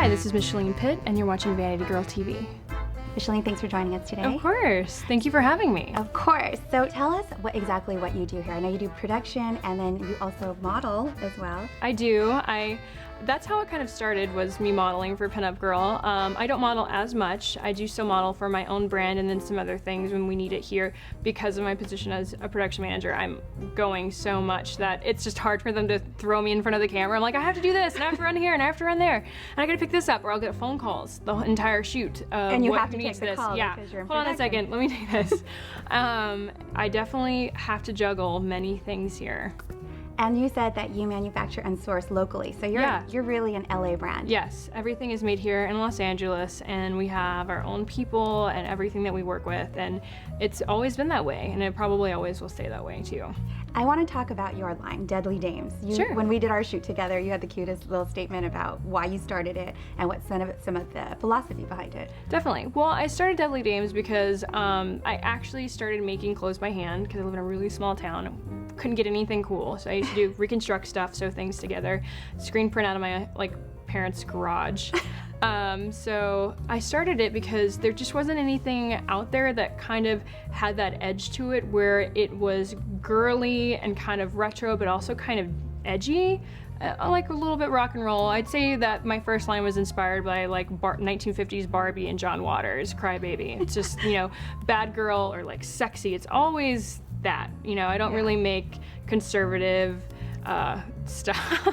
Hi, this is Micheline Pitt, and you're watching Vanity Girl TV. Micheline, thanks for joining us today. Of course. Thank you for having me. Of course. So tell us exactly what you do here. I know you do production, and then you also model as well. I do. That's how it kind of started, was me modeling for Pinup Girl. I don't model as much. I do still model for my own brand and then some other things when we need it here. Because of my position as a production manager, I'm going so much that it's just hard for them to throw me in front of the camera. I'm like, I have to do this, and I have to run here, and I have to run there, and I gotta pick this up, or I'll get phone calls the entire shoot. And you have to take the call yeah. because you're in Hold on a production. second, let me take this. I definitely have to juggle many things here. And you said that you manufacture and source locally, so you're really an LA brand. Yes, everything is made here in Los Angeles, and we have our own people and everything that we work with, and it's always been that way, and it probably always will stay that way too. I want to talk about your line, Deadly Dames. Sure. When we did our shoot together, you had the cutest little statement about why you started it and what some of the philosophy behind it. Definitely. Well, I started Deadly Dames because I actually started making clothes by hand because I live in a really small town. Couldn't get anything cool, so I used to do reconstruct stuff, sew things together, screen print out of my parents' garage. So I started it because there just wasn't anything out there that kind of had that edge to it, where it was girly and kind of retro, but also kind of edgy. I like a little bit rock and roll. I'd say that my first line was inspired by 1950s Barbie and John Waters' Cry Baby. It's just, bad girl or sexy. It's always that, I don't really make conservative stuff.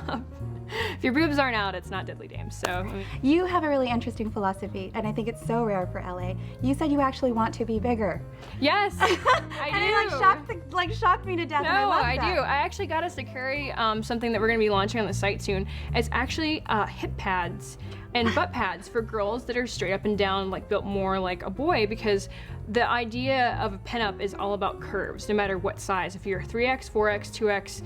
If your boobs aren't out, it's not Deadly Dames. So you have a really interesting philosophy, and I think it's so rare for LA. You said you actually want to be bigger. Yes, I do. And it shocked me to death. No, and I love I that. do. I actually got us to carry something that we're going to be launching on the site soon. It's actually hip pads and butt pads for girls that are straight up and down, built more like a boy, because the idea of a pinup is all about curves, no matter what size. If you're 3X, 4X, 2X,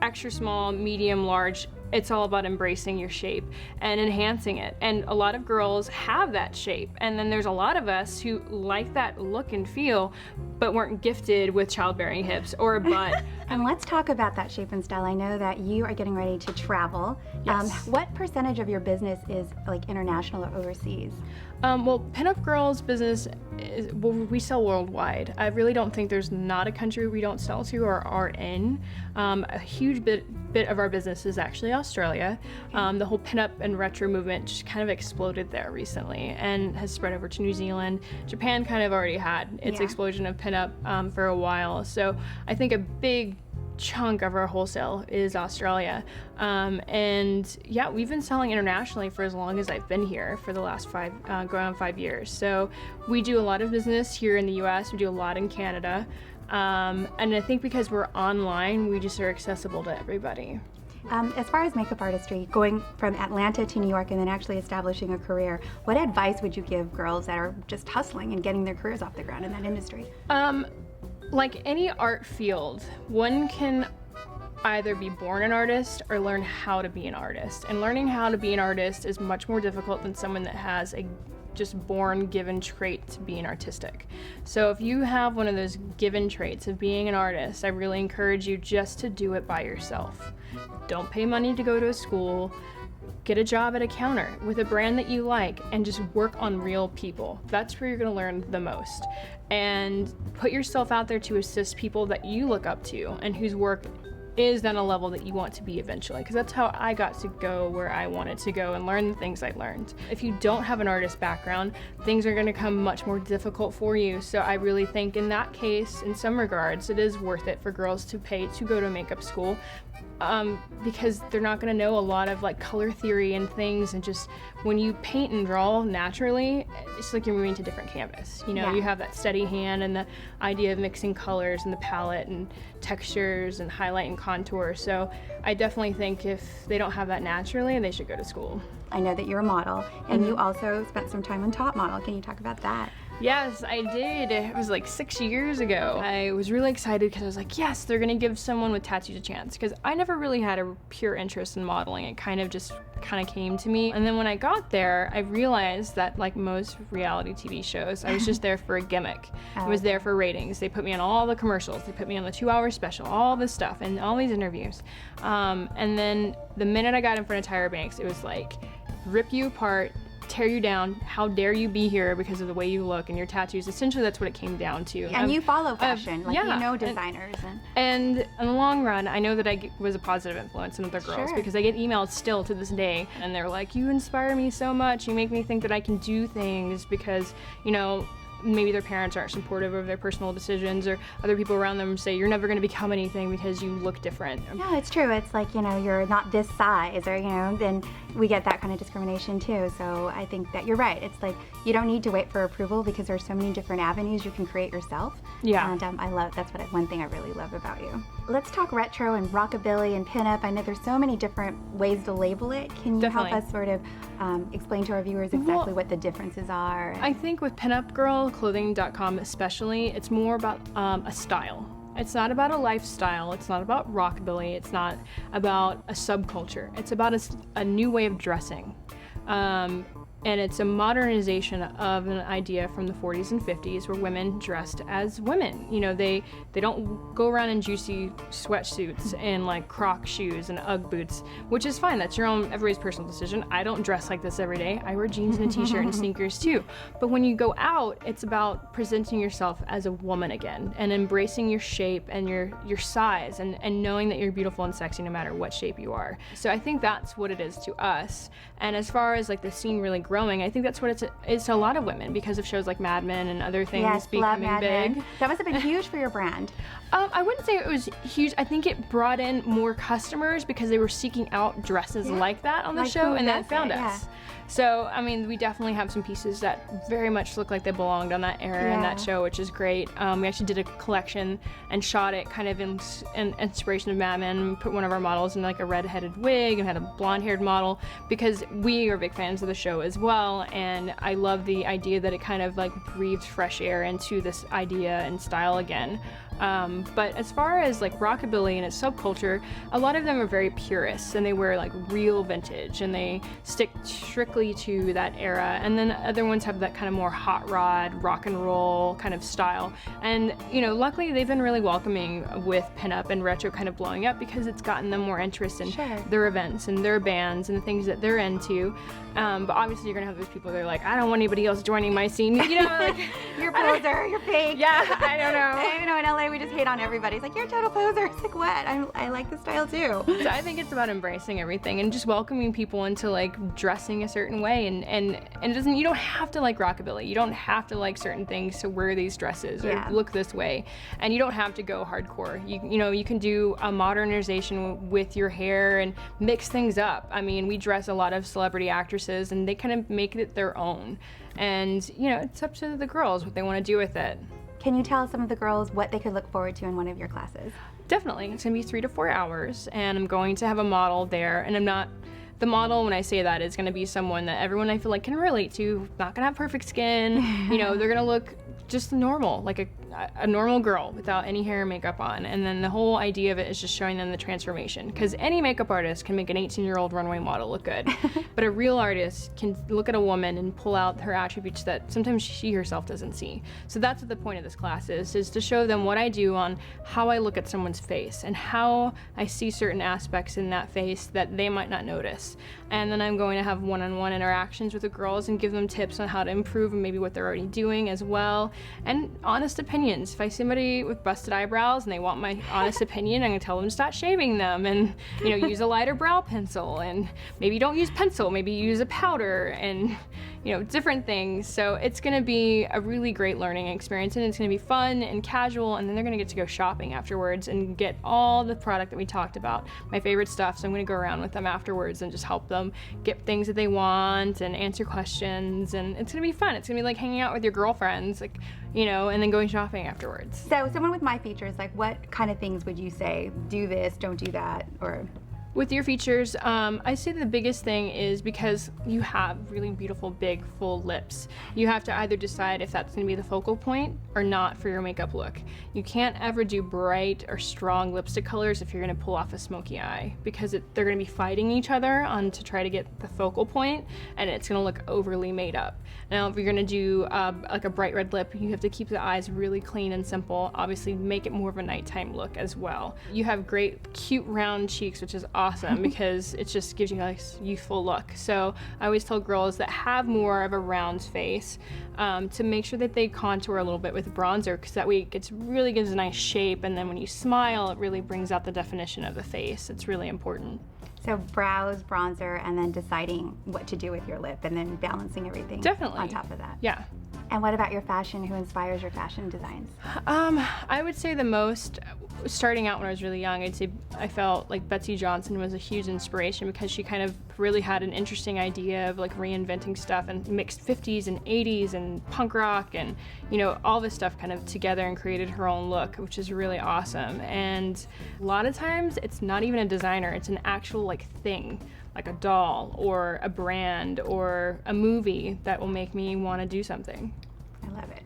extra small, medium, large, it's all about embracing your shape and enhancing it. And a lot of girls have that shape. And then there's a lot of us who like that look and feel, but weren't gifted with childbearing hips or a butt. And let's talk about that shape and style. I know that you are getting ready to travel. Yes. What percentage of your business is international or overseas? Well, Pinup Girl's business we sell worldwide. I really don't think there's not a country we don't sell to or are in. A huge bit of our business is actually Australia. The whole pinup and retro movement just kind of exploded there recently and has spread over to New Zealand. Japan kind of already had its explosion of pinup for a while. So I think a big chunk of our wholesale is Australia. And yeah, we've been selling internationally for as long as I've been here, for the last going on 5 years. So we do a lot of business here in the US, we do a lot in Canada. And I think because we're online, we just are accessible to everybody. As far as makeup artistry, going from Atlanta to New York and then actually establishing a career, what advice would you give girls that are just hustling and getting their careers off the ground in that industry? Like any art field, one can either be born an artist or learn how to be an artist. And learning how to be an artist is much more difficult than someone that has a just born given trait to being artistic. So if you have one of those given traits of being an artist, I really encourage you just to do it by yourself. Don't pay money to go to a school. Get a job at a counter with a brand that you like and just work on real people. That's where you're gonna learn the most. And put yourself out there to assist people that you look up to and whose work is on a level that you want to be eventually, because that's how I got to go where I wanted to go and learn the things I learned. If you don't have an artist background, things are going to come much more difficult for you. So I really think in that case, in some regards, it is worth it for girls to pay to go to makeup school, because they're not going to know a lot of color theory and things, and just when you paint and draw naturally, it's like you're moving to different canvas. You have that steady hand and the idea of mixing colors and the palette and textures and highlight and contour. So I definitely think if they don't have that naturally, they should go to school. I know that you're a model, and you also spent some time on Top Model. Can you talk about that? Yes, I did. It was 6 years ago. I was really excited because I was like, yes, they're gonna give someone with tattoos a chance, because I never really had a pure interest in modeling. It kind of came to me. And then when I got there, I realized that like most reality TV shows, I was just there for a gimmick. I was there for ratings. They put me on all the commercials. They put me on the 2-hour special, all this stuff and all these interviews. And then the minute I got in front of Tyra Banks, it was like, rip you apart, tear you down. How dare you be here because of the way you look and your tattoos. Essentially, that's what it came down to. And you follow fashion, like yeah, you know designers. And in the long run, I know that I was a positive influence on other girls, Sure. because I get emails still to this day, and they're like, you inspire me so much. You make me think that I can do things because, you know, maybe their parents aren't supportive of their personal decisions, or other people around them say you're never going to become anything because you look different. Yeah, it's true. It's like, you know, you're not this size, or, you know, then we get that kind of discrimination too. So I think that you're right. It's like you don't need to wait for approval because there's so many different avenues you can create yourself. Yeah. And that's one thing I really love about you. Let's talk retro and rockabilly and pinup. I know there's so many different ways to label it. Can you Definitely. help us sort of explain to our viewers exactly what the differences are? I think with Pinup Girl Clothing.com especially, it's more about a style. It's not about a lifestyle. It's not about rockabilly. It's not about a subculture. It's about a new way of dressing. And it's a modernization of an idea from the 40s and 50s where women dressed as women. You know, they don't go around in juicy sweatsuits and like Croc shoes and Ugg boots, which is fine. That's your own, everybody's personal decision. I don't dress like this every day. I wear jeans and a t-shirt and sneakers too. But when you go out, it's about presenting yourself as a woman again and embracing your shape and your size and knowing that you're beautiful and sexy no matter what shape you are. So I think that's what it is to us. And as far as like the scene really growing, I think that's what it's to a lot of women because of shows like Mad Men and other things yes, becoming Mad big. Men. That must have been huge for your brand. I wouldn't say it was huge. I think it brought in more customers because they were seeking out dresses like that on the Like show who and then does found it? us. So, I mean, we definitely have some pieces that very much look like they belonged on that era and that show, which is great. We actually did a collection and shot it kind of in inspiration of Mad Men. We put one of our models in like a red-headed wig and had a blonde-haired model because we are big fans of the show as well. And I love the idea that it kind of like breathed fresh air into this idea and style again. But as far as like rockabilly and its subculture, a lot of them are very purists and they wear like real vintage and they stick strictly to that era. And then other ones have that kind of more hot rod, rock and roll kind of style. And, you know, luckily they've been really welcoming with pinup and retro kind of blowing up because it's gotten them more interest in their events and their bands and the things that they're into. But obviously you're gonna have those people that are like, I don't want anybody else joining my scene. You know, like You're a poser, you're fake. Yeah, I don't know. You know, in LA we just hate on everybody. It's like, you're a total poser. It's like, what? I like the style too. So I think it's about embracing everything and just welcoming people into like dressing a certain way and it doesn't, you don't have to like rockabilly. You don't have to like certain things to wear these dresses or look this way. And you don't have to go hardcore. You know, you can do a modernization with your hair and mix things up. I mean, we dress a lot of celebrity actresses and they kind of make it their own. And, you know, it's up to the girls what they want to do with it. Can you tell some of the girls what they could look forward to in one of your classes? Definitely. It's going to be 3 to 4 hours, and I'm going to have a model there, and I'm not... The model, when I say that, is going to be someone that everyone I feel like can relate to, not going to have perfect skin, you know, they're going to look just normal, like a normal girl without any hair and makeup on. And then the whole idea of it is just showing them the transformation. Because any makeup artist can make an 18-year-old runway model look good. But a real artist can look at a woman and pull out her attributes that sometimes she herself doesn't see. So that's what the point of this class is to show them what I do on how I look at someone's face and how I see certain aspects in that face that they might not notice. And then I'm going to have one-on-one interactions with the girls and give them tips on how to improve and maybe what they're already doing as well. And honest opinions. If I see somebody with busted eyebrows and they want my honest opinion, I'm going to tell them to stop shaving them and, you know, use a lighter brow pencil and maybe don't use pencil, maybe use a powder and, you know, different things. So it's going to be a really great learning experience and it's going to be fun and casual, and then they're going to get to go shopping afterwards and get all the product that we talked about, my favorite stuff. So I'm going to go around with them afterwards and just help them get things that they want and answer questions, and it's going to be fun. It's going to be like hanging out with your girlfriends, like, you know, and then going shopping afterwards. So someone with my features, like what kind of things would you say, do this, don't do that, or... With your features, I say the biggest thing is because you have really beautiful, big, full lips. You have to either decide if that's going to be the focal point or not for your makeup look. You can't ever do bright or strong lipstick colors if you're going to pull off a smoky eye, because they're going to be fighting each other to try to get the focal point, and it's going to look overly made up. Now, if you're going to do like a bright red lip, you have to keep the eyes really clean and simple. Obviously, make it more of a nighttime look as well. You have great, cute, round cheeks, which is awesome because it just gives you a nice youthful look. So I always tell girls that have more of a round face to make sure that they contour a little bit with bronzer, because that way it really gives a nice shape, and then when you smile, it really brings out the definition of the face. It's really important. So brows, bronzer, and then deciding what to do with your lip, and then balancing everything Definitely. on top of that. Yeah. And what about your fashion? Who inspires your fashion designs? I would say the most, starting out when I was really young, I'd say I felt like Betsy Johnson was a huge inspiration, because she kind of really had an interesting idea of like reinventing stuff and mixed 50s and 80s and punk rock and, you know, all this stuff kind of together and created her own look, which is really awesome. And a lot of times it's not even a designer, it's an actual like thing, like a doll or a brand or a movie that will make me want to do something. I love it.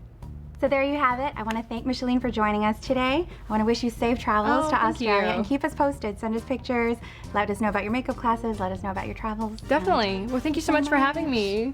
So there you have it. I want to thank Micheline for joining us today. I want to wish you safe travels to Australia, and keep us posted. Send us pictures. Let us know about your makeup classes. Let us know about your travels. Definitely. Well, thank you so much for having me.